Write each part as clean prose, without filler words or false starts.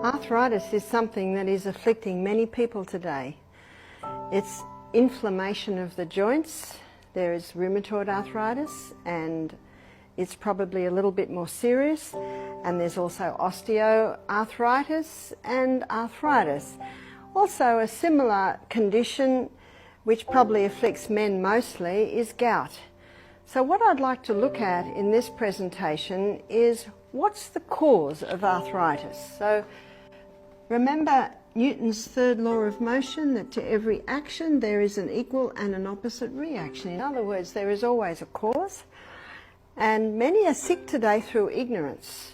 Arthritis is something that is afflicting many people today. It's inflammation of the joints. There is rheumatoid arthritis, and it's probably a little bit more serious. And there's also osteoarthritis and arthritis. Also, a similar condition, which probably afflicts men mostly, is gout. So what I'd like to look at in this presentation is what's the cause of arthritis. So remember Newton's third law of motion, that to every action there is an equal and an opposite reaction. In other words, there is always a cause, and many are sick today through ignorance.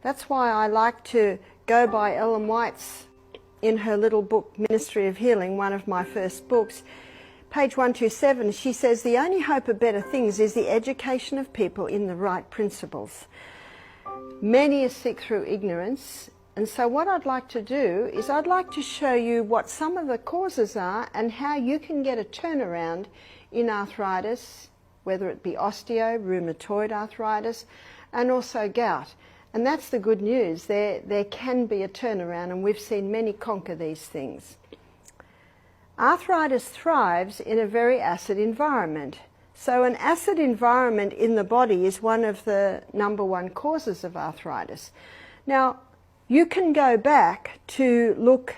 That's why I like to go by Ellen White's, in her little book Ministry of Healing, one of my first books, page 127, she says the only hope of better things is the education of people in the right principles. Many are sick through ignorance, and so what I'd like to do is I'd like to show you what some of the causes are and how you can get a turnaround in arthritis, whether it be osteo, rheumatoid arthritis, and also gout. And that's the good news. There can be a turnaround, and we've seen many conquer these things. Arthritis thrives in a very acid environment. So an acid environment in the body is one of the #1 causes of arthritis. Now, you can go back to look.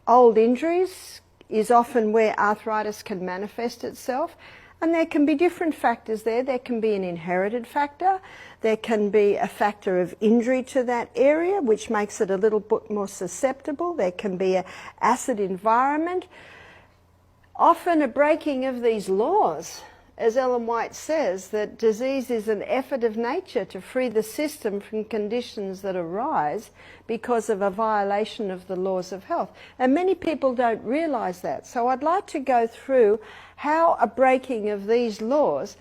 Old injuries is often where arthritis can manifest itself, and there can be different factors there. There can be an inherited factor. There can be a factor of injury to that area, which makes it a little bit more susceptible. There can be an acid environment. Often a breaking of these laws, as Ellen White says, that disease is an effort of nature to free the system from conditions that arise because of a violation of the laws of health. And many people don't realize that. So I'd like to go through how a breaking of these laws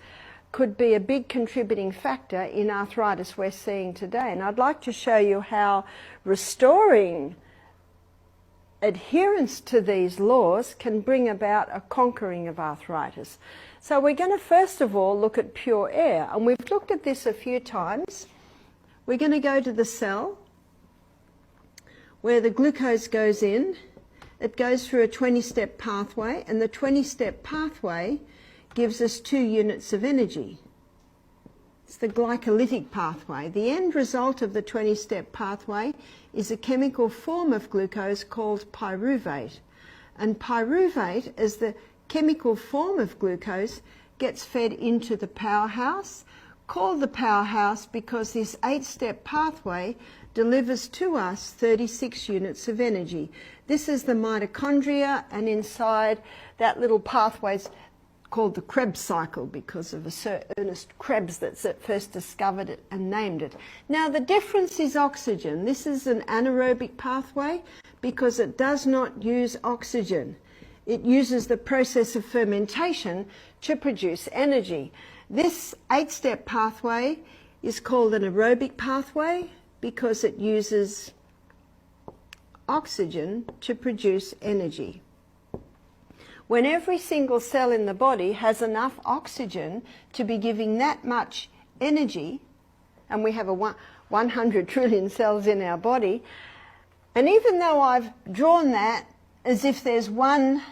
could be a big contributing factor in arthritis we're seeing today. And I'd like to show you how restoring adherence to these laws can bring about a conquering of arthritis. So we're going to first of all look at pure air, and we've looked at this a few times. We're going to go to the cell where the glucose goes in. It goes through a 20-step pathway, and the 20-step pathway gives us 2 units of energy. It's the glycolytic pathway. The end result of the 20-step pathway is a chemical form of glucose called pyruvate. And pyruvate, as the chemical form of glucose, gets fed into the powerhouse, called the powerhouse because this 8-step pathway delivers to us 36 units of energy. This is the mitochondria, and inside that little pathway's called the Krebs cycle because of Sir Ernest Krebs that first discovered it and named it. Now the difference is oxygen. This is an anaerobic pathway because it does not use oxygen. It uses the process of fermentation to produce energy. This 8-step pathway is called an aerobic pathway because it uses oxygen to produce energy. When every single cell in the body has enough oxygen to be giving that much energy, and we have 100 trillion cells in our body, and even though I've drawn that as if there's one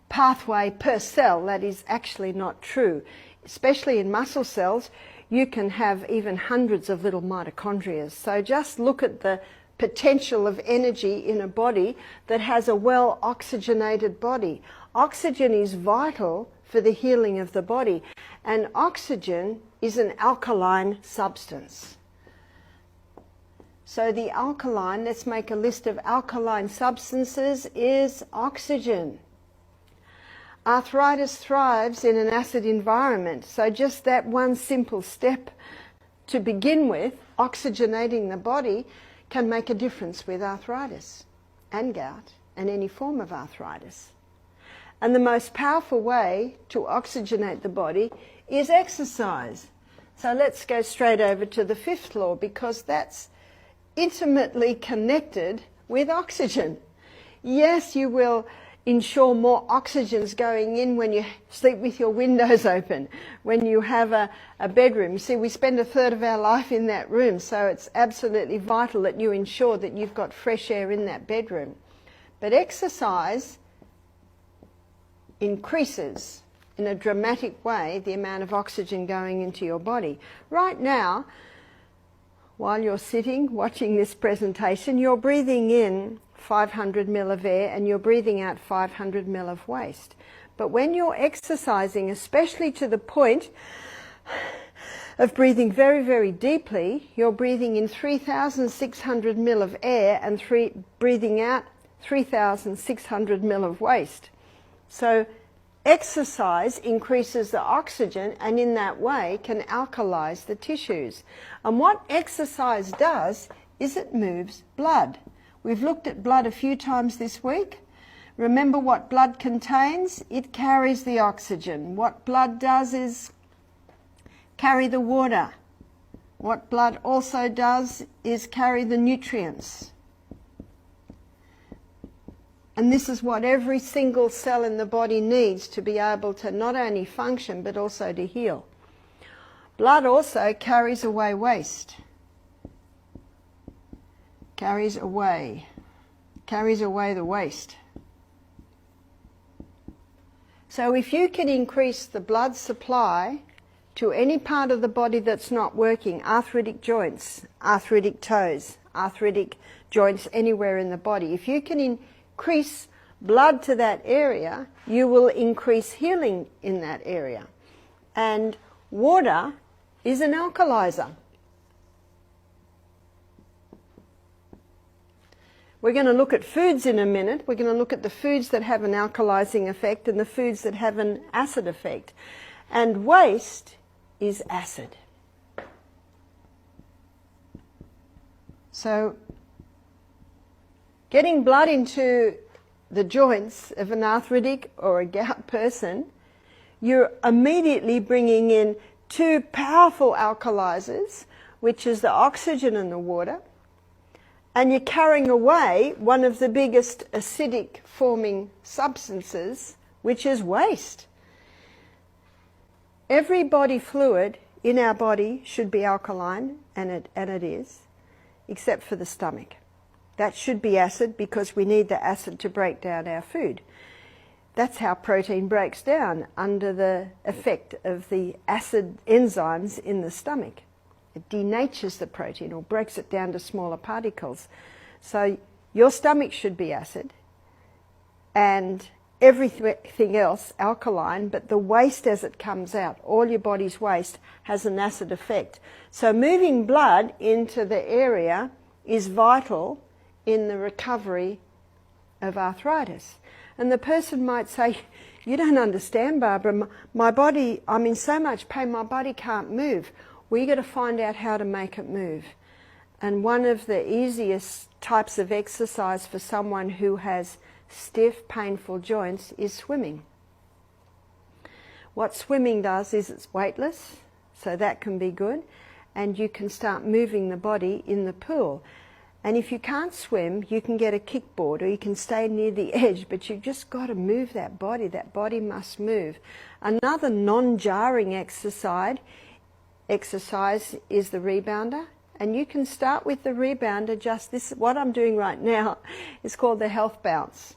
pathway per cell, that is actually not true. Especially in muscle cells, you can have even hundreds of little mitochondria. So just look at the potential of energy in a body that has a well oxygenated body. Oxygen is vital for the healing of the body, and oxygen is an alkaline substance. So the alkaline, let's make a list of alkaline substances, is oxygen. Arthritis thrives in an acid environment, so just that one simple step to begin with, oxygenating the body, can make a difference with arthritis and gout and any form of arthritis. And the most powerful way to oxygenate the body is exercise. So let's go straight over to the 5th law, because that's intimately connected with oxygen. Yes, you will ensure more oxygen's going in when you sleep with your windows open, when you have a bedroom. You see, we spend a third of our life in that room, so it's absolutely vital that you ensure that you've got fresh air in that bedroom. But exercise increases in a dramatic way the amount of oxygen going into your body. Right now, while you're sitting watching this presentation, you're breathing in 500 ml of air and you're breathing out 500 ml of waste. But when you're exercising, especially to the point of breathing very, very deeply, you're breathing in 3,600 ml of air and breathing out 3,600 ml of waste. So exercise increases the oxygen and in that way can alkalize the tissues. And what exercise does is it moves blood. We've looked at blood a few times this week. Remember what blood contains? It carries the oxygen. What blood does is carry the water. What blood also does is carry the nutrients. And this is what every single cell in the body needs to be able to not only function but also to heal. Blood also carries away waste. Carries away the waste. So if you can increase the blood supply to any part of the body that's not working, arthritic joints, arthritic toes, arthritic joints anywhere in the body, if you can increase blood to that area, you will increase healing in that area. And water is an alkalizer. We're going to look at foods in a minute. We're going to look at the foods that have an alkalizing effect and the foods that have an acid effect. And waste is acid. So getting blood into the joints of an arthritic or a gout person, you're immediately bringing in two powerful alkalizers, which is the oxygen and the water. And you're carrying away one of the biggest acidic forming substances, which is waste. Every body fluid in our body should be alkaline, and it is, except for the stomach. That should be acid because we need the acid to break down our food. That's how protein breaks down, under the effect of the acid enzymes in the stomach. It denatures the protein or breaks it down to smaller particles. So your stomach should be acid and everything else alkaline, but the waste as it comes out, all your body's waste, has an acid effect. So moving blood into the area is vital in the recovery of arthritis. And the person might say, "You don't understand, Barbara, my body, I'm in so much pain, my body can't move." Well, you've got to find out how to make it move. And one of the easiest types of exercise for someone who has stiff, painful joints is swimming. What swimming does is it's weightless, so that can be good, and you can start moving the body in the pool. And if you can't swim, you can get a kickboard or you can stay near the edge, but you've just got to move that body. That body must move. Another non-jarring exercise is the rebounder, and you can start with the rebounder. Just this, what I'm doing right now is called the health bounce,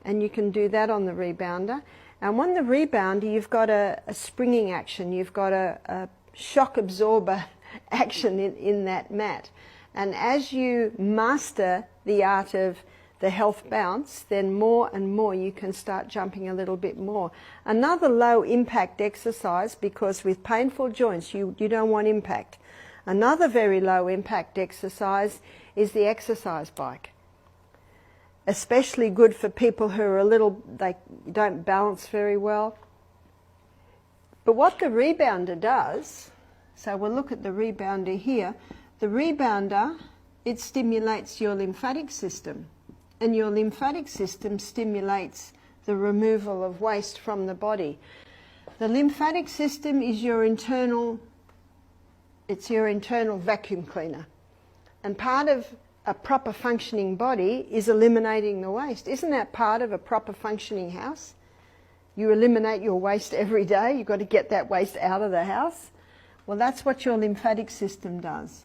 and you can do that on the rebounder. And on the rebounder you've got a springing action, you've got a shock absorber action in that mat, and as you master the art of the health bounce, then more and more you can start jumping a little bit more. Another low impact exercise, because with painful joints you don't want impact. Another very low impact exercise is the exercise bike. Especially good for people who are they don't balance very well. But what the rebounder does, so we'll look at the rebounder here. The rebounder, it stimulates your lymphatic system. And your lymphatic system stimulates the removal of waste from the body. The lymphatic system is your internal vacuum cleaner. And part of a proper functioning body is eliminating the waste. Isn't that part of a proper functioning house? You eliminate your waste every day. You've got to get that waste out of the house. Well, that's what your lymphatic system does.